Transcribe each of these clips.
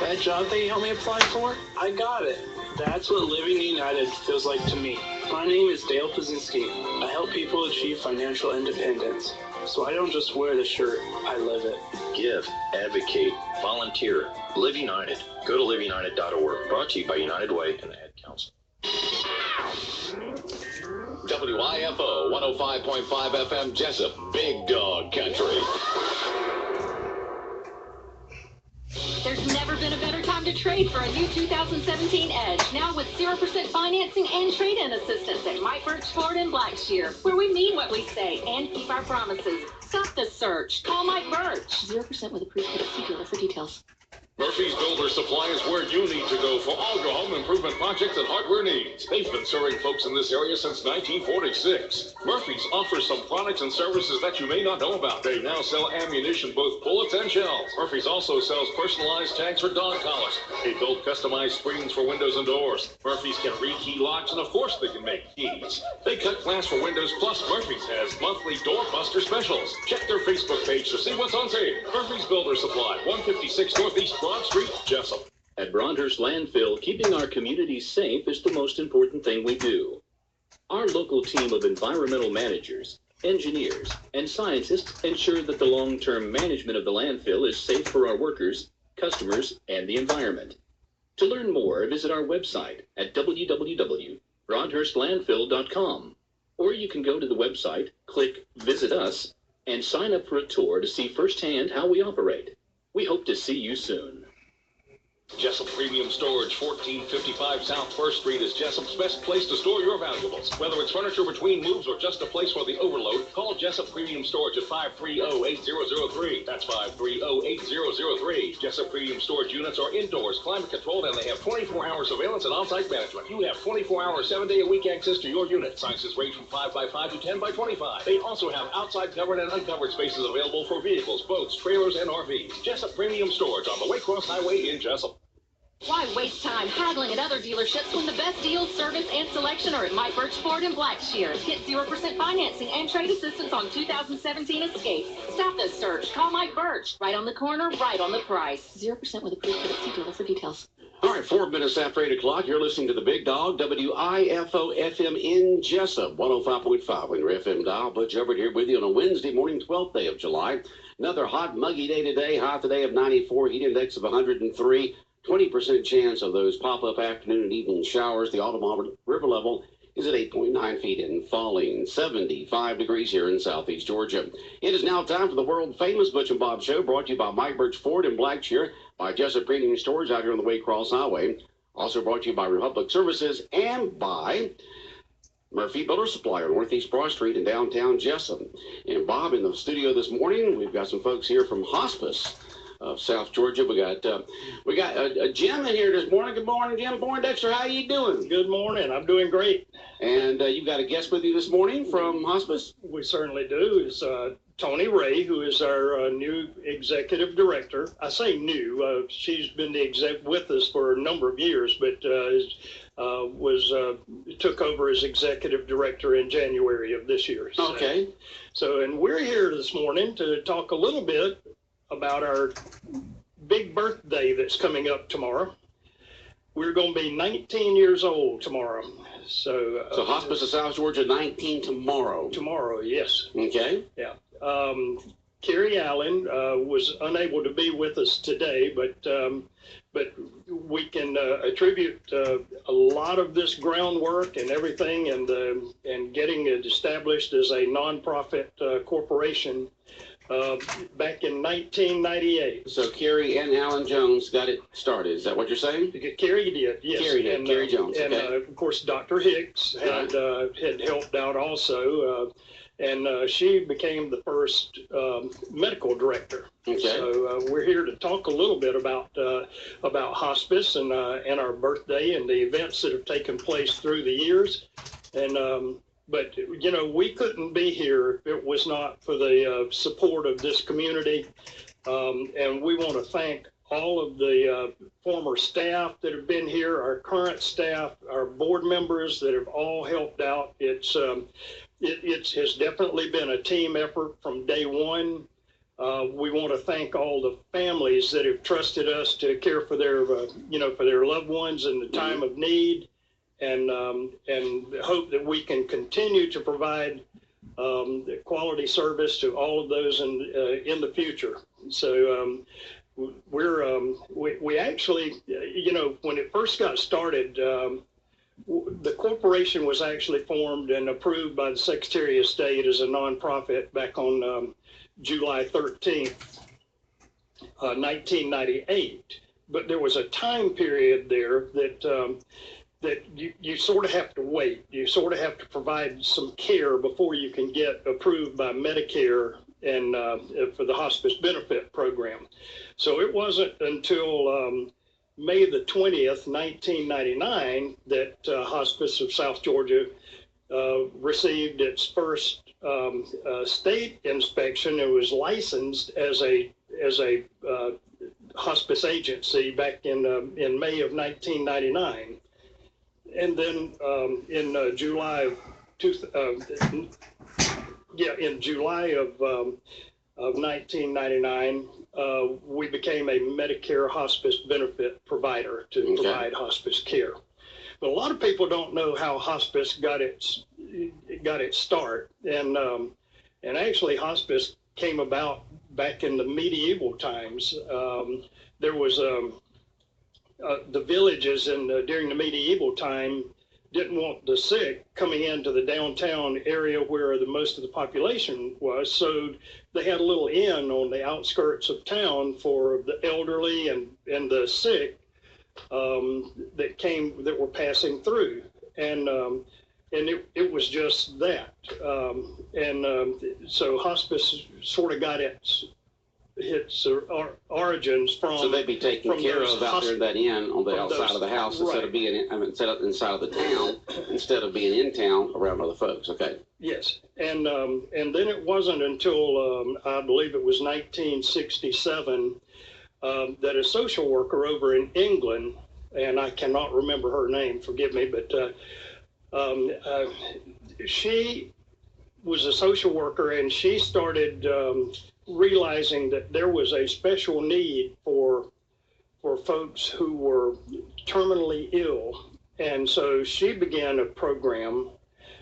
That job thing you helped me apply for? I got it. That's what living united feels like to me. My name is Dale Pazinski. I help people achieve financial independence. So I don't just wear the shirt, I live it. Give, advocate, volunteer. Live United. Go to liveunited.org. Brought to you by United Way and the Ad Council. WIFO 105.5 FM Jessup, Big Dog Country. There's never been a better time to trade for a new 2017 Edge. Now with 0% financing and trade-in assistance at Mike Birch Ford in Blackshear, where we mean what we say and keep our promises. Stop the search. Call Mike Birch. 0% with approved credit. See dealer for details. Murphy's Builder Supply is where you need to go for all your home improvement projects and hardware needs. They've been serving folks in this area since 1946. Murphy's offers some products and services that you may not know about. They now sell ammunition, both bullets and shells. Murphy's also sells personalized tags for dog collars. They build customized screens for windows and doors. Murphy's can rekey locks, and of course they can make keys. They cut glass for windows, plus Murphy's has monthly doorbuster specials. Check their Facebook page to see what's on sale. Murphy's Builder Supply, 156 Northeast Broad Street, Jessup. At Broadhurst Landfill, keeping our communities safe is the most important thing we do. Our local team of environmental managers, engineers, and scientists ensure that the long-term management of the landfill is safe for our workers, customers, and the environment. To learn more, visit our website at www.broadhurstlandfill.com, or you can go to the website, click Visit Us, and sign up for a tour to see firsthand how we operate. We hope to see you soon. Jessup Premium Storage, 1455 South 1st Street is Jessup's best place to store your valuables. Whether it's furniture between moves or just a place for the overload, call Jessup Premium Storage at 530-8003. That's 530-8003. Jessup Premium Storage units are indoors, climate controlled, and they have 24-hour surveillance and on-site management. You have 24-hour, 7-day-a-week access to your unit. Sizes range from 5x5 to 10x25. They also have outside covered and uncovered spaces available for vehicles, boats, trailers, and RVs. Jessup Premium Storage on the Waycross Highway in Jessup. Why waste time haggling at other dealerships when the best deals, service, and selection are at Mike Birch Ford in Blackshear? Get 0% financing and trade assistance on 2017 Escape. Stop the search. Call Mike Birch. Right on the corner, right on the price. 0% with approved credit. See dealer for details. All right, 4 minutes after 8 o'clock, you're listening to the Big Dog, WIFO FM in Jessup, 105.5 on your FM dial. Butch Everett here with you on a Wednesday morning, 12th day of July. Another hot, muggy day today. High today of 94, heat index of 103. 20% chance of those pop-up afternoon and evening showers. The Automobile River level is at 8.9 feet and falling. 75 degrees here in southeast Georgia. It is now time for the world-famous Butch and Bob Show, brought to you by Mike Birch Ford in Blackshear, by Jessup Premium Storage out here on the Waycross Highway. Also brought to you by Republic Services and by Murphy Builder Supply on Northeast Broad Street in downtown Jessup. And Bob, in the studio this morning, we've got some folks here from Hospice of South Georgia. We got Jim in here this morning. Good morning, Jim Poindexter. How you doing? Good morning. I'm doing great. And you've got a guest with you this morning from Hospice? We certainly do. It's Tony Ray, who is our new executive director. I say new. She's been the exec with us for a number of years, but took over as executive director in January of this year. Okay. So, and we're here this morning to talk a little bit about our big birthday that's coming up tomorrow. We're going to be 19 years old tomorrow. So Hospice of South Georgia, 19 tomorrow. Tomorrow, yes. Okay. Yeah. Carrie Allen was unable to be with us today, but we can attribute a lot of this groundwork and everything and getting it established as a nonprofit corporation back in 1998. So Carrie and Alan Jones got it started. Is that what you're saying? Carrie did, yes. Carrie did. And, Carrie Jones. And okay. of course, Dr. Hicks had helped out also, and she became the first medical director. Okay. So we're here to talk a little bit about hospice and our birthday and the events that have taken place through the years, and. But, you know, we couldn't be here if it was not for the support of this community. And we want to thank all of the former staff that have been here, our current staff, our board members that have all helped out. It has definitely been a team effort from day one. We want to thank all the families that have trusted us to care for their, for their loved ones in the time of need, and hope that we can continue to provide quality service to all of those in the future. So we actually, when it first got started, the corporation was actually formed and approved by the Secretary of State as a nonprofit back on July 13th, 1998. But there was a time period there that you sort of have to wait. You sort of have to provide some care before you can get approved by Medicare and for the hospice benefit program. So it wasn't until May the 20th, 1999, that Hospice of South Georgia received its first state inspection. It was licensed as a hospice agency back in May of 1999, and then in July of 1999, we became a Medicare hospice benefit provider to provide hospice care. But a lot of people don't know how hospice got its start, and actually hospice came about back in the medieval times. There was the villages during the medieval time didn't want the sick coming into the downtown area where the most of the population was, so they had a little inn on the outskirts of town for the elderly and the sick that were passing through, and it was just that, so hospice sort of got its origins from. So they'd be taken care of out there in that inn on the outside of the house, instead of being inside of the town, instead of being in town around other folks. Okay. Yes, and then it wasn't until I believe it was 1967 that a social worker over in England, and I cannot remember her name, forgive me, but she was a social worker, and she started realizing that there was a special need for folks who were terminally ill. And so she began a program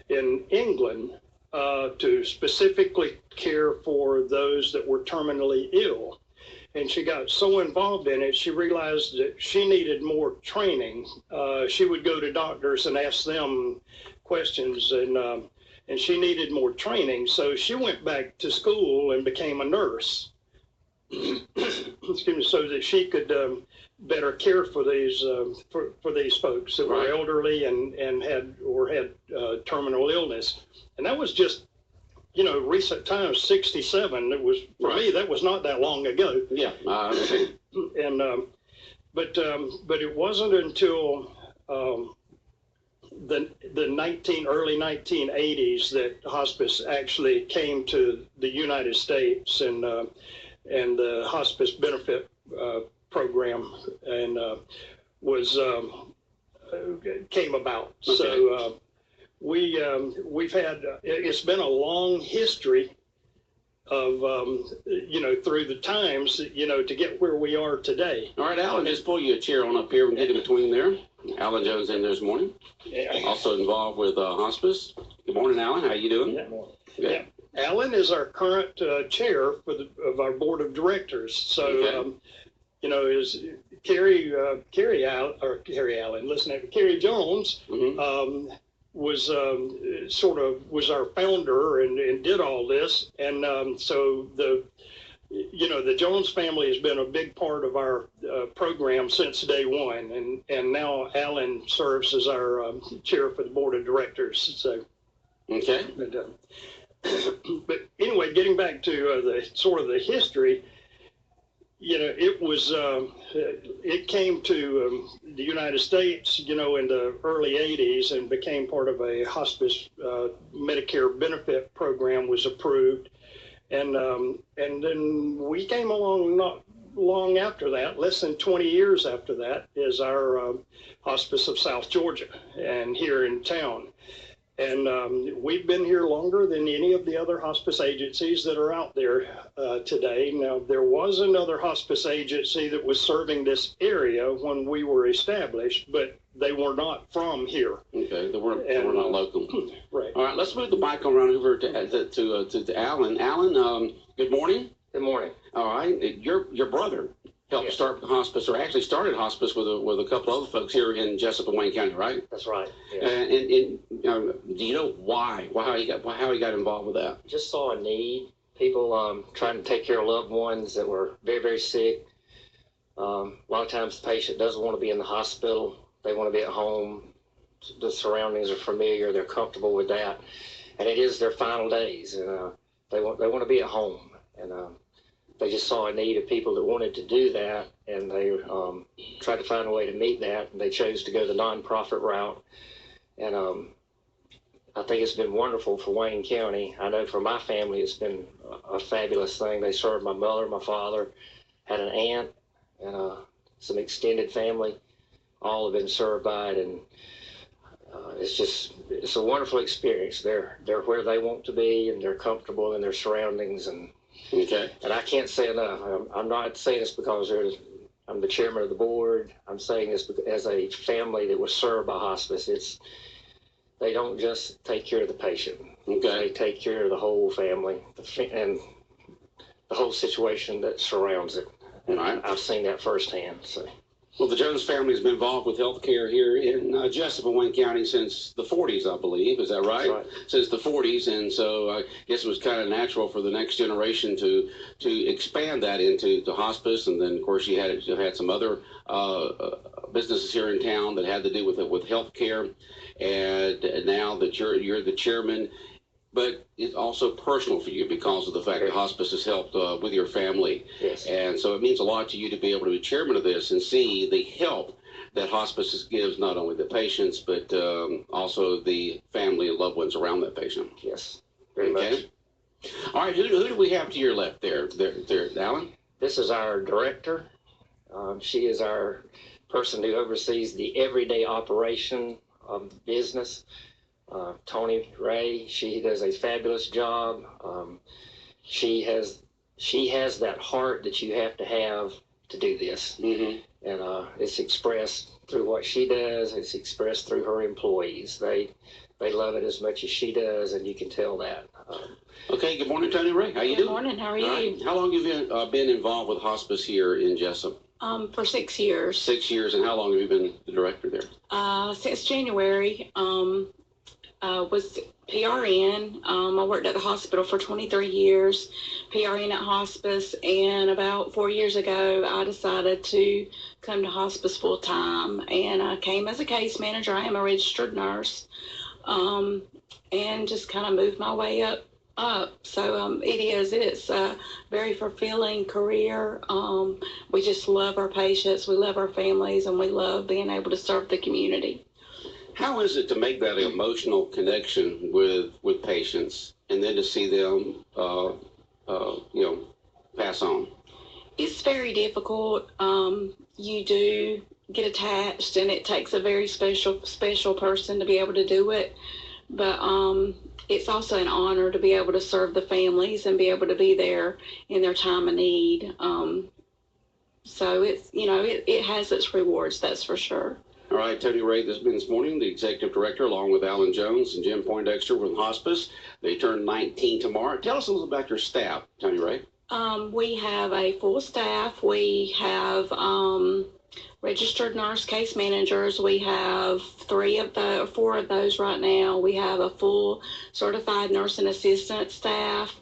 in England to specifically care for those that were terminally ill. And she got so involved in it, she realized that she needed more training. She would go to doctors and ask them questions, and she needed more training. So she went back to school and became a nurse, excuse me, so that she could better care for these folks that were elderly and had terminal illness. And that was just, recent times, 67. It was, for me, that was not that long ago. Yeah, I understand. And but it wasn't until the early 1980s that hospice actually came to the United States, and the hospice benefit program came about. Okay. So we've had, it's been a long history of through the times, to get where we are today. All right, Alan, just pull you a chair on up here and get in between there. Alan Jones in there this morning. Yeah. Also involved with hospice. Good morning, Alan. How you doing? Yeah. Alan is our current chair of our board of directors. So, is Carrie Jones was our founder and did all this, and so the Jones family has been a big part of our program since day one, and now Alan serves as our chair for the board of directors. So, okay. But anyway, getting back to the history, it came to the United States, in the early 80s, and became part of a hospice Medicare benefit program was approved. And then we came along not long after that, less than 20 years after that, is our Hospice of South Georgia, and here in town. And we've been here longer than any of the other hospice agencies that are out there today. Now, there was another hospice agency that was serving this area when we were established, but they were not from here. Okay, they were not local. Right. All right, let's move the mic around over to Alan. Alan, good morning. Good morning. All right, your brother helped start hospice, or actually started hospice with a couple other folks here in Jessup and Wayne County, right? That's right. Yeah. And do you know how he got involved with that? Just saw a need. People trying to take care of loved ones that were very, very sick. A lot of times the patient doesn't want to be in the hospital. They want to be at home. The surroundings are familiar. They're comfortable with that. And it is their final days. And they want to be at home. And they just saw a need of people that wanted to do that. And they tried to find a way to meet that. And they chose to go the nonprofit route. And I think it's been wonderful for Wayne County. I know for my family, it's been a fabulous thing. They served my mother, my father, had an aunt, and some extended family. All have been served by it, and it's a wonderful experience. They're where they want to be, and they're comfortable in their surroundings. And I can't say enough. I'm not saying this because I'm the chairman of the board. I'm saying this as a family that was served by hospice. They don't just take care of the patient. They take care of the whole family and the whole situation that surrounds it. And I've seen that firsthand. So. Well, the Jones family has been involved with healthcare here in Jessup and Wayne County since the 40s, I believe. Is that right? That's right. Since the 40s, and so I guess it was kind of natural for the next generation to expand that into hospice. And then, of course, you had some other businesses here in town that had to do with healthcare. And now that you're the chairman, but it's also personal for you because of the fact that hospice has helped with your family. Yes. And so it means a lot to you to be able to be chairman of this and see the help that hospice gives not only the patients, but also the family and loved ones around that patient. Yes, very much. All right, who do we have to your left there, Alan? This is our director. She is our person who oversees the everyday operation of the business. Tony Ray, she does a fabulous job. She has that heart that you have to do this. Mm-hmm. And it's expressed through what she does. It's expressed through her employees. They love it as much as she does, and you can tell that. Okay, good morning, Tony Ray. How you doing? Good morning. How are you? Right. How long have you been involved with hospice here in Jessup? For 6 years. 6 years, and how long have you been the director there? Since January. Was PRN. I worked at the hospital for 23 years, PRN at hospice, and about 4 years ago, I decided to come to hospice full time, and I came as a case manager. I am a registered nurse, and just kind of moved my way up. So it's a very fulfilling career. We just love our patients, we love our families, and we love being able to serve the community. How is it to make that emotional connection with patients and then to see them, pass on? It's very difficult. You do get attached, and it takes a very special person to be able to do it. But it's also an honor to be able to serve the families and be able to be there in their time of need. So it's, it has its rewards, that's for sure. All right, Tony Ray this morning, the executive director, along with Alan Jones and Jim Poindexter from hospice. They turn 19 tomorrow. Tell us a little about your staff, Tony Ray. We have a full staff. We have registered nurse case managers. We have 4 of those right now. We have a full certified nurse and assistant staff.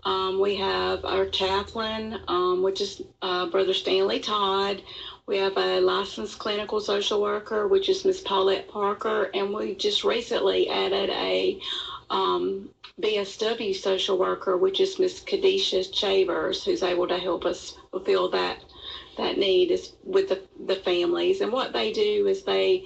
We have our chaplain, which is Brother Stanley Todd. We have a licensed clinical social worker, which is Miss Paulette Parker, and we just recently added a BSW social worker, which is Miss Kadisha Chavers, who's able to help us fulfill that need is with the families. And what they do is they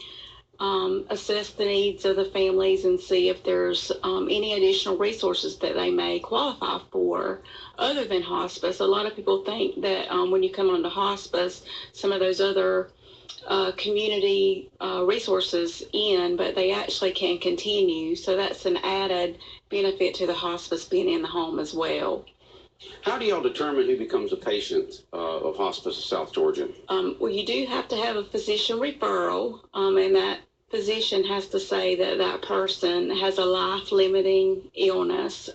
assess the needs of the families and see if there's any additional resources that they may qualify for other than hospice. A lot of people think that when you come onto hospice, some of those other community resources in, but they actually can continue. So that's an added benefit to the hospice being in the home as well. How do y'all determine who becomes a patient of Hospice of South Georgia? Well, you do have to have a physician referral, and that physician has to say that that person has a life-limiting illness,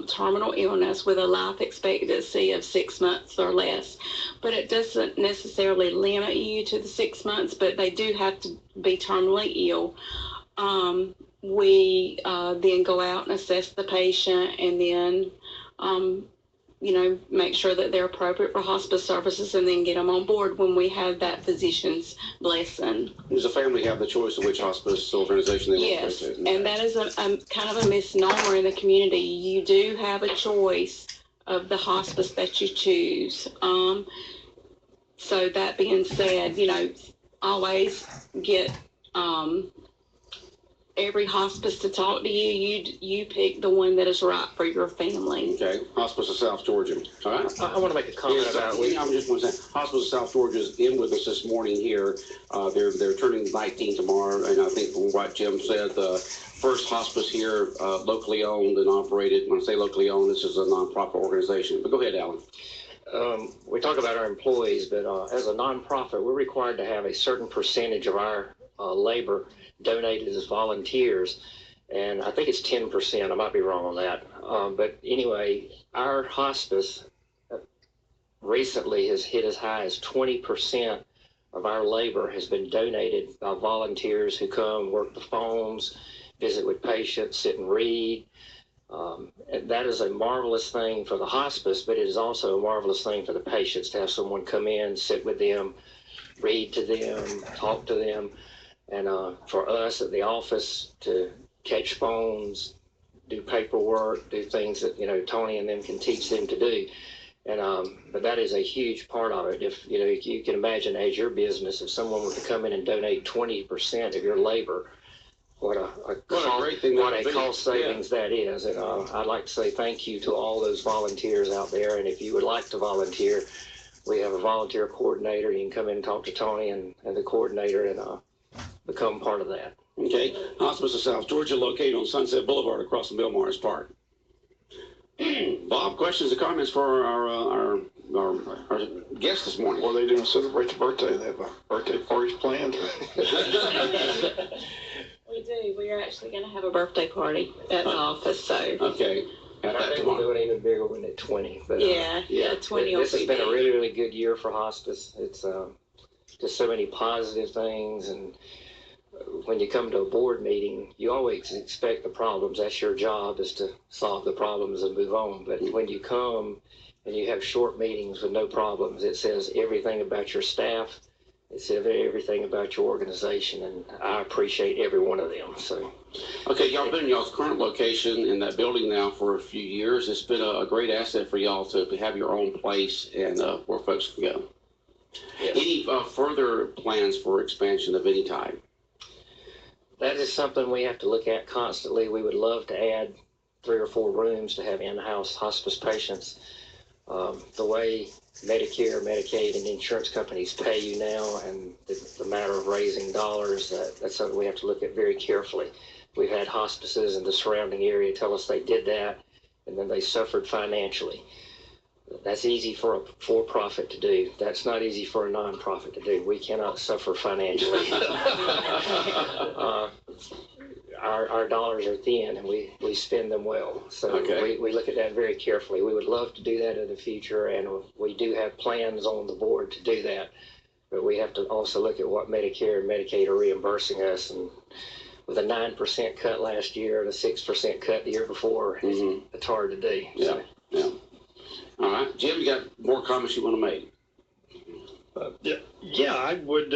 terminal illness with a life expectancy of 6 months or less. But it doesn't necessarily limit you to the 6 months, but they do have to be terminally ill. We then go out and assess the patient, and then make sure that they're appropriate for hospice services, and then get them on board when we have that physician's blessing. Does the family have the choice of which hospice organization they want Yes, to go to? and that is a kind of a misnomer in the community. You do have a choice of the hospice that you choose. So that being said, always get every hospice to talk to you. You pick the one that is right for your family. Okay, Hospice of South Georgia. All right. I want to make a comment about it. I'm just want to say, Hospice of South Georgia is in with us this morning here. They're turning 19 tomorrow, and I think from what Jim said, the first hospice here, locally owned and operated. When I say locally owned, this is a nonprofit organization. But go ahead, Alan. We talk about our employees, but as a nonprofit, we're required to have a certain percentage of our labor donated as volunteers, and I think it's 10%. I might be wrong on that. But anyway, our hospice recently has hit as high as 20% of our labor has been donated by volunteers who come, work the phones, visit with patients, sit and read. And that is a marvelous thing for the hospice, but it is also a marvelous thing for the patients to have someone come in, sit with them, read to them, talk to them. And for us at the office to catch phones, do paperwork, do things that, Tony and them can teach them to do. And but that is a huge part of it. If you can imagine as your business, if someone were to come in and donate 20% of your labor, what a cost savings that is. And I'd like to say thank you to all those volunteers out there. And if you would like to volunteer, we have a volunteer coordinator. You can come in and talk to Tony and the coordinator and become part of that. Okay, Hospice of South Georgia, located on Sunset Boulevard across from Bill Morris Park. Bob, questions or comments for our guest this morning? What are they doing to celebrate your birthday? They have a birthday party planned? We do. We are actually going to have a birthday party at the office. So okay. And I think we'll do it even bigger when at 20. But, 20. This has been a really, really good year for hospice. It's just so many positive things, and when you come to a board meeting, you always expect the problems. That's your job, is to solve the problems and move on. But when you come and you have short meetings with no problems, it says everything about your staff. It says everything about your organization, and I appreciate every one of them. So, okay, y'all been in y'all's current location in that building now for a few years. It's been a great asset for y'all to have your own place and where folks can go. Yes. Any further plans for expansion of any type? That is something we have to look at constantly. We would love to add 3 or 4 rooms to have in-house hospice patients. The way Medicare, Medicaid, and insurance companies pay you now, and the matter of raising dollars, that's something we have to look at very carefully. We've had hospices in the surrounding area tell us they did that, and then they suffered financially. That's easy for a for-profit to do. That's not easy for a non-profit to do. We cannot suffer financially. Our dollars are thin, and we spend them well. So we look at that very carefully. We would love to do that in the future, and we do have plans on the board to do that. But we have to also look at what Medicare and Medicaid are reimbursing us. And with a 9% cut last year and a 6% cut the year before, it's hard to do. Yeah, yeah. All right, Jim, you got more comments you want to make? I would.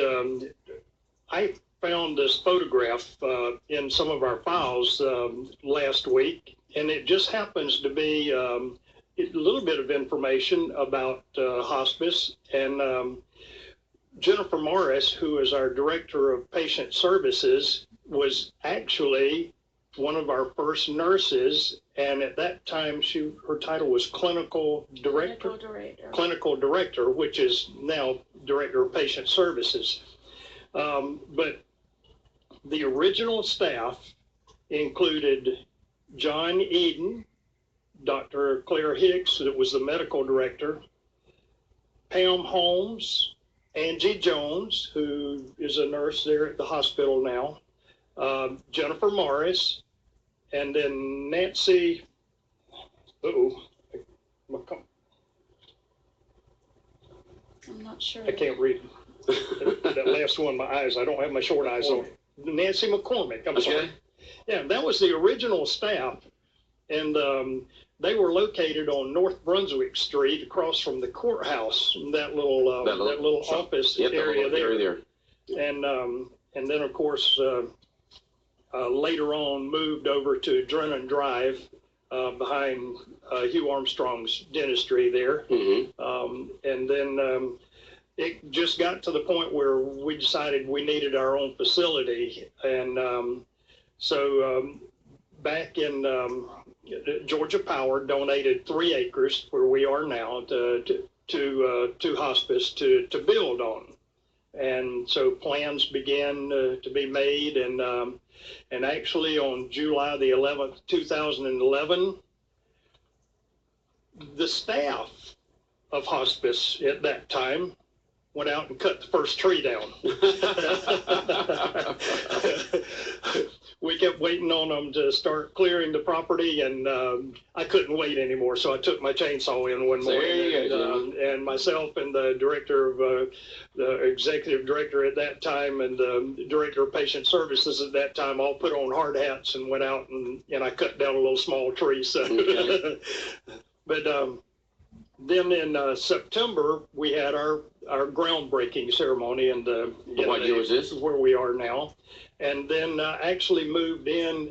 I found this photograph in some of our files last week, and it just happens to be a little bit of information about hospice. And Jennifer Morris, who is our Director of Patient Services, was actually one of our first nurses, and at that time her title was clinical director, which is now Director of Patient Services. But the original staff included John Eden, Dr. Claire Hicks, that was the medical director, Pam Holmes, Angie Jones, who is a nurse there at the hospital now, Jennifer Morris, and then Nancy, I'm not sure. I can't read that last one, my eyes, I don't have my short eyes on. Nancy McCormick, I'm sorry. Yeah, that was the original staff, and they were located on North Brunswick Street across from the courthouse, that little office area there. And then, of course, later on moved over to Drennan Drive behind Hugh Armstrong's dentistry there. And then it just got to the point where we decided we needed our own facility. And so back in Georgia Power donated 3 acres where we are now to hospice to build on. And so plans began to be made, and actually on July the 11th, 2011, the staff of hospice at that time went out and cut the first tree down. We kept waiting on them to start clearing the property, and I couldn't wait anymore, so I took my chainsaw in one morning, and myself and the director of the executive director at that time and the director of patient services at that time all put on hard hats and went out, and I cut down a little small tree. So, but then in September we had our groundbreaking ceremony, and what year was this? Where we are now. And then actually moved in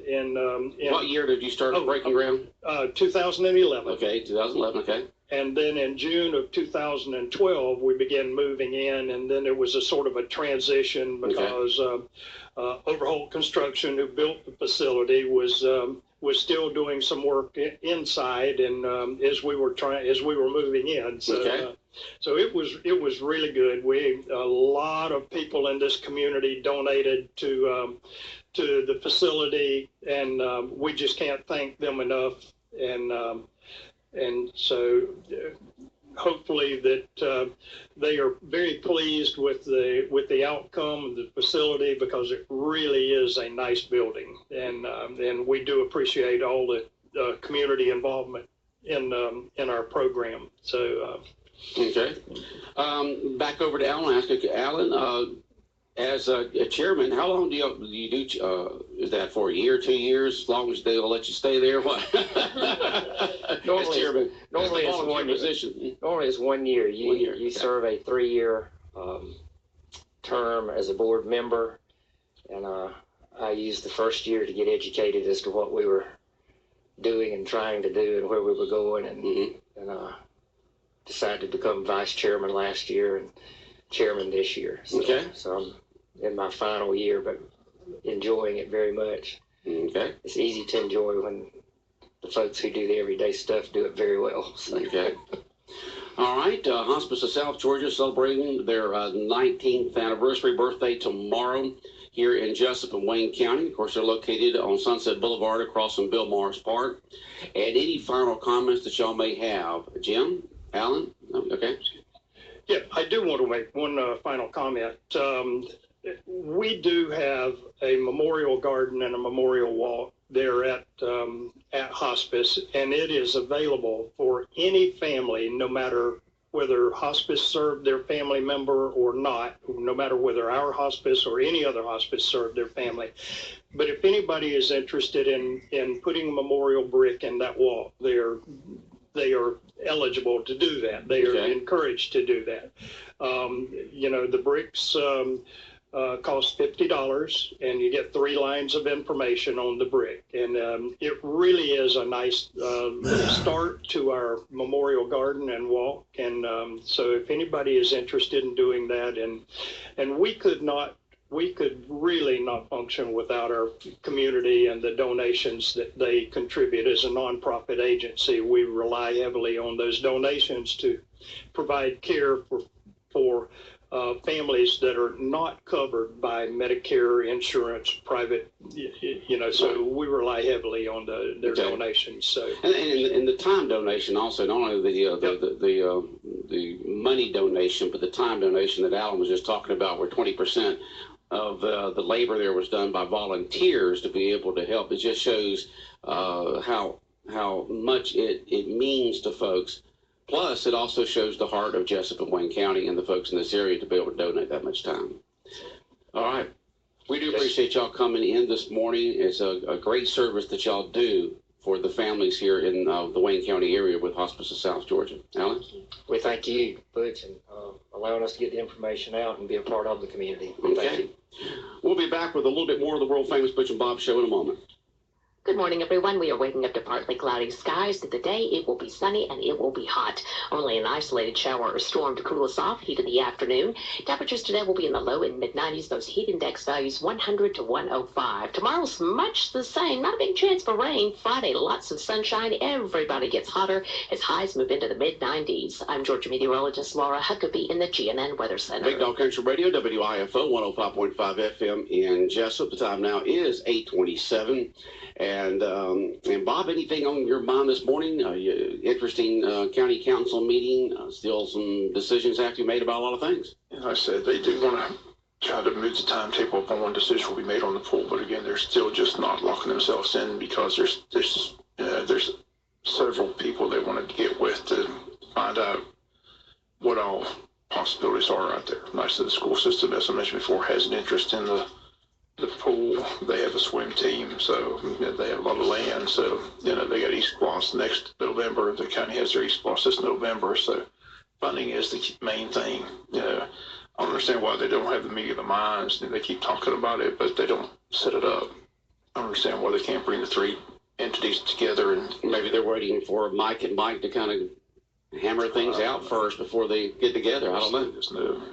what year did you start breaking ground? 2011. Okay, 2011, okay. And then in June of 2012, we began moving in, and then there was a sort of a transition because Overholt Construction, who built the facility, was still doing some work inside, and as we were moving in. So, so it was really good. A lot of people in this community donated to the facility, and we just can't thank them enough. And so hopefully that they are very pleased with the outcome of the facility, because it really is a nice building, and we do appreciate all the community involvement in our program. So. Back over to Alan. Ask you, Alan, as a chairman, how long do you do? Is that for a year, 2 years? As long as they'll let you stay there? What? Normally it's 1 year. Position. Normally it's 1 year. You serve a 3-year term as a board member, and I used the first year to get educated as to what we were doing and trying to do and where we were going, and decided to become vice chairman last year and chairman this year. So, so I'm in my final year, but enjoying it very much. It's easy to enjoy when the folks who do the everyday stuff do it very well. So. All right. Hospice of South Georgia celebrating their 19th anniversary birthday tomorrow here in Jessup and Wayne County. Of course, they're located on Sunset Boulevard across from Bill Morris Park. And any final comments that y'all may have? Jim? Alan? Okay. Yeah, I do want to make one final comment. We do have a memorial garden and a memorial walk there at hospice, and it is available for any family, no matter whether hospice served their family member or not, no matter whether our hospice or any other hospice served their family. But if anybody is interested in putting a memorial brick in that walk, they are eligible to do that. They are encouraged to do that. The bricks cost $50, and you get 3 lines of information on the brick. And it really is a nice start to our memorial garden and walk. And so if anybody is interested in doing that, and we could really not function without our community and the donations that they contribute. As a nonprofit agency, we rely heavily on those donations to provide care for families that are not covered by Medicare insurance, private, so we rely heavily on their donations. So and the time donation also, not only the money donation, but the time donation that Alan was just talking about, where 20% of the labor there was done by volunteers to be able to help. It just shows how much it means to folks. Plus, it also shows the heart of Jessup and Wayne County and the folks in this area to be able to donate that much time. All right. We do appreciate y'all coming in this morning. It's a great service that y'all do for the families here in the Wayne County area with Hospice of South Georgia. Alan? We thank you, Butch, and allowing us to get the information out and be a part of the community. Okay. Thank you. We'll be back with a little bit more of the world-famous Butch and Bob show in a moment. Good morning, everyone. We are waking up to partly cloudy skies. Through the day, it will be sunny and it will be hot. Only an isolated shower or storm to cool us off. Heat of the afternoon. Temperatures today will be in the low and mid-90s. Those heat index values 100 to 105. Tomorrow's much the same. Not a big chance for rain. Friday, lots of sunshine. Everybody gets hotter as highs move into the mid-90s. I'm Georgia meteorologist Laura Huckabee in the GNN Weather Center. Big Dog Country Radio, WIFO 105.5 FM in Jessup. The time now is 8:27. And Bob, anything on your mind this morning? Interesting county council meeting. Still some decisions have to be made about a lot of things. As I said, they do want to try to move the timetable up on when decision will be made on the pool, but again, they're still just not locking themselves in because there's several people they want to get with to find out what all possibilities are out there. Like I said, the school system, as I mentioned before, has an interest in the pool. They have a swim team, so they have a lot of land. So they got East Floss next November. The county has their East Floss this November. So funding is the main thing. I understand why they don't have the meeting of the minds. They keep talking about it, but they don't set it up. I understand why they can't bring the three entities together, and maybe they're waiting for Mike and Mike to kind of hammer things out first before they get together. I don't know.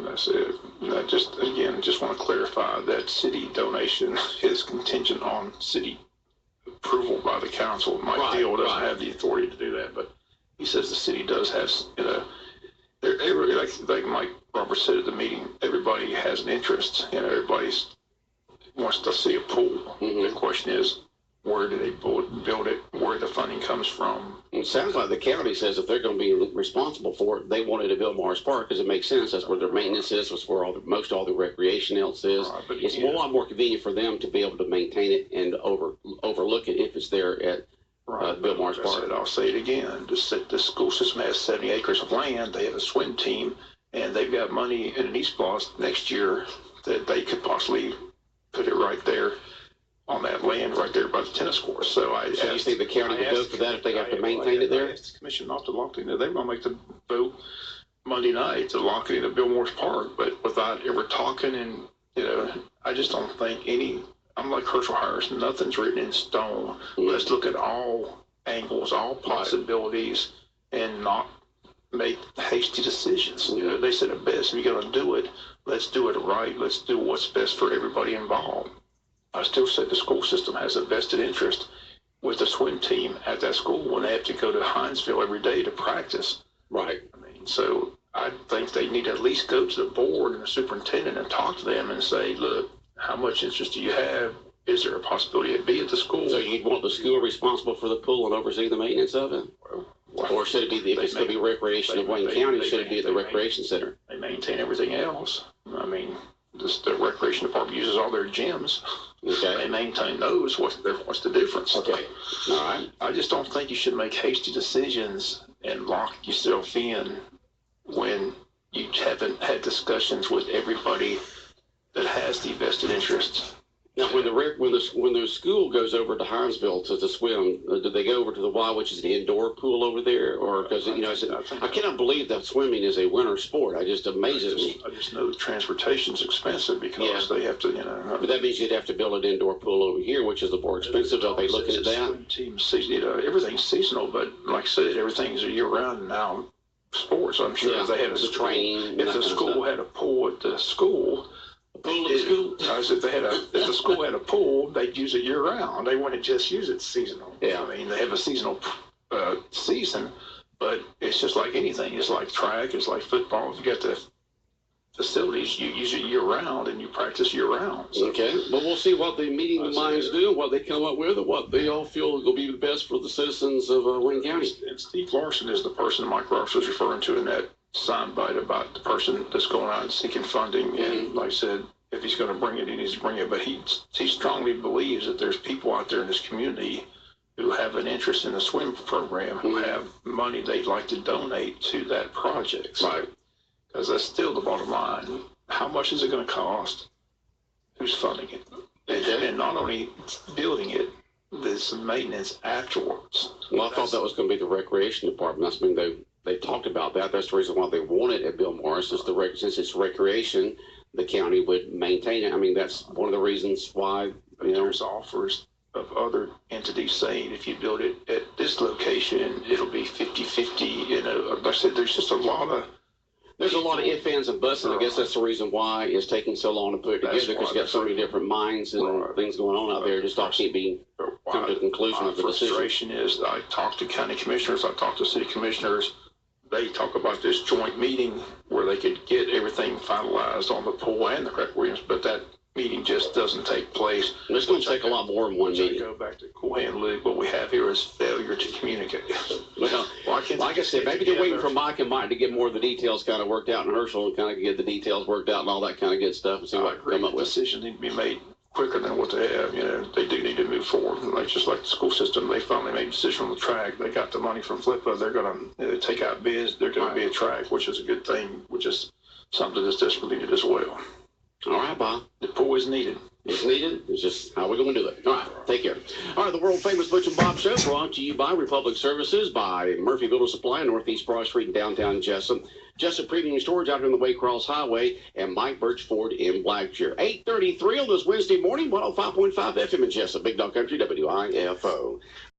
That's it. I just want to clarify that city donation is contingent on city approval by the council. Mike Deal doesn't have the authority to do that, but he says the city does have, like Mike Roberts said at the meeting, everybody has an interest. Everybody wants to see a pool. Mm-hmm. The question is, where do they build it? Where the funding comes from? It sounds like the county says if they're going to be responsible for it, they wanted to build Morris Park because it makes sense. That's where their maintenance is. That's where most all the recreation else is. Right, it's a lot more convenient for them to be able to maintain it and overlook it if it's there at Bill Morris Park. I'll say it again. The school system has 70 acres of land. They have a swim team, and they've got money in an East Floss next year that they could possibly put it right there on that land right there by the tennis course. So you think the county would go for that if they have to maintain it there? I asked the commission not to lock it in. They were going to make the vote Monday night to lock it into Bill Morris Park, but without ever talking, and I just don't think I'm like Herschel Harris, nothing's written in stone. Mm-hmm. Let's look at all angles, all possibilities, and not make hasty decisions. They said it best. If you're going to do it, let's do it right. Let's do what's best for everybody involved. I still say the school system has a vested interest with the swim team at that school when they have to go to Hinesville every day to practice. Right. So I think they need to at least go to the board and the superintendent and talk to them and say, look, how much interest do you have? Is there a possibility it'd be at the school? So you'd want the school responsible for the pool and oversee the maintenance of it? Or should it be, if it's going to be recreation of Wayne County, should it be at the recreation center? They maintain everything else. The recreation department uses all their gyms. Okay. They maintain those. What's the difference? Okay. All right. I just don't think you should make hasty decisions and lock yourself in when you haven't had discussions with everybody that has the vested interest. Now, when the school goes over to Hinesville to swim, do they go over to the Y, which is the indoor pool over there, or because I cannot believe that swimming is a winter sport. It just amazes me. I just know transportation's expensive because they have to, But that means you'd have to build an indoor pool over here, which is the more expensive. Are they looking at that? Team, everything's seasonal, but like I said, everything's a year-round now. Sports, I'm sure if they had a training. If the school had a pool at the school. If the school had a pool, they'd use it year round. They wouldn't just use it seasonal. Yeah. They have a seasonal season, but it's just like anything. It's like track. It's like football. You got the facilities. You use it year round and you practice year round. So. Okay, but we'll see what the meeting of minds do, what they come up with, and what they all feel will be the best for the citizens of Wayne County. And Steve Larson is the person Mike Ross was referring to in that soundbite about the person that's going out and seeking funding. And like I said, if he's going to bring it, he needs to bring it. But he strongly believes that there's people out there in this community who have an interest in the swim program, who have money they'd like to donate to that project. So, right. Because that's still the bottom line. How much is it going to cost? Who's funding it? And not only building it, there's some maintenance afterwards. Well, I thought that was going to be the recreation department. That's when they talked about that. That's the reason why they want it at Bill Morris. Is since it's recreation, the county would maintain it. I mean, that's one of the reasons why. There's offers of other entities saying if you build it at this location, it'll be 50-50. Like I said, there's just a lot of. There's a lot of ifs, ands, and buts, and I guess that's the reason why it's taking so long to put it together, because you got so many different minds and things going on out there. Just all can't be come to the conclusion of the decision. Frustration is I talk to county commissioners, I talk to city commissioners. They talk about this joint meeting where they could get everything finalized on the pool and the Craig Williams, but that meeting just doesn't take place. It's going to take a lot more than one meeting. Go back to Cool Hand Luke. What we have here is failure to communicate. Well, like I said, maybe they're waiting for Mike and Mike to get more of the details kind of worked out, and Herschel and kind of get the details worked out and all that kind of good stuff, and see what come up with. Decisions need to be made quicker than what they have. They do need to move forward. Like just like the school system, they finally made a decision on the track. They got the money from FLIPA. They're going to take out bids. They're going to be a track, which is a good thing, which is something that's desperately needed as well. All right, Bob. The pool is needed. It's needed. It's just how we're going to do it. All right. Take care. All right. The world famous Butch and Bob show brought to you by Republic Services, by Murphy Builder Supply, Northeast Broad Street in downtown Jessup. Jessup Premium Storage out here on the Waycross Highway, and Mike Birch Ford in Blackshear. 8:33 on this Wednesday morning, 105.5 FM in Jessup. Big Dog Country, WIFO.